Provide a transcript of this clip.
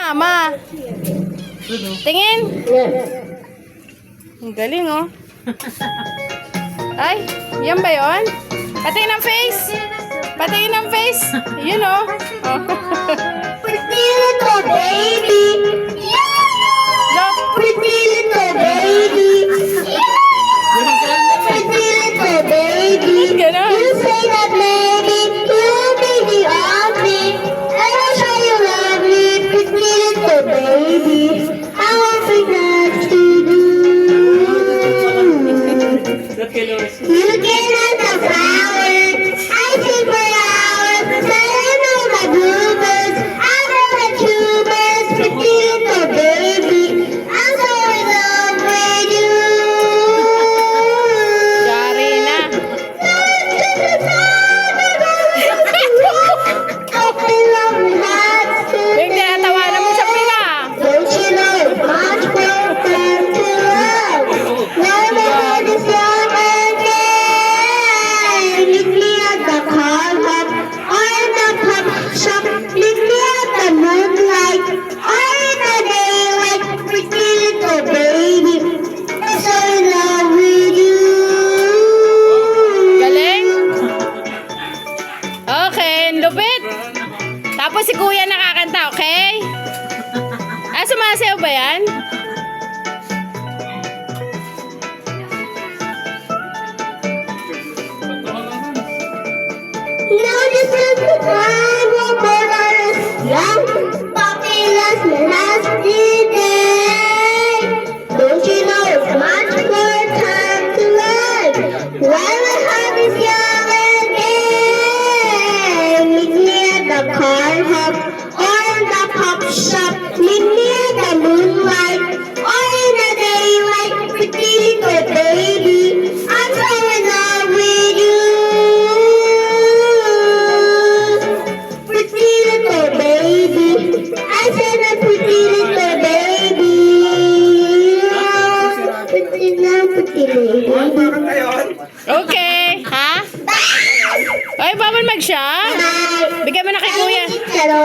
mama. Tingin. Ang galing, oh. Ay, yan ba yun? Patingin ang face. Patingin ang face. Yun, oh. Pretty little baby. Look. Pretty little baby. Pretty little baby. Ganon. You say that maybe you'll be the ugly. I will show you lovely. Pretty little baby. I want to dance to do. You can have the flowers. I sing for hours. I know my bluebirds. I know the tubers. Pretty little baby. I'm so in love with you. Yari na. I love hearts to Yung tinatawanan mo siya pila. Don't you know it's much better to love? When my head is young again, meet me at the car hop or in the pop shop. Meet me at the moonlight or in the daylight. Pretty little baby, I'm so in love with you. Galing. Okay, lupit. Tapos si kuya nakakanta, okay? Sumasayaw ba yan? Now this is the time when brothers young, populous, last day. Don't you know it's much more time to live while the heart is young again? Meet me at the car hop or in the pop shop. Meet me at the moonlight or in the daylight. Pretty little baby, I'm so in love with you. Pretty little baby, I said a pretty little baby. Pretty little baby. Okay. Ha? Ay, bawal mag-siya? Bigyan mo na kay kuya. Hello.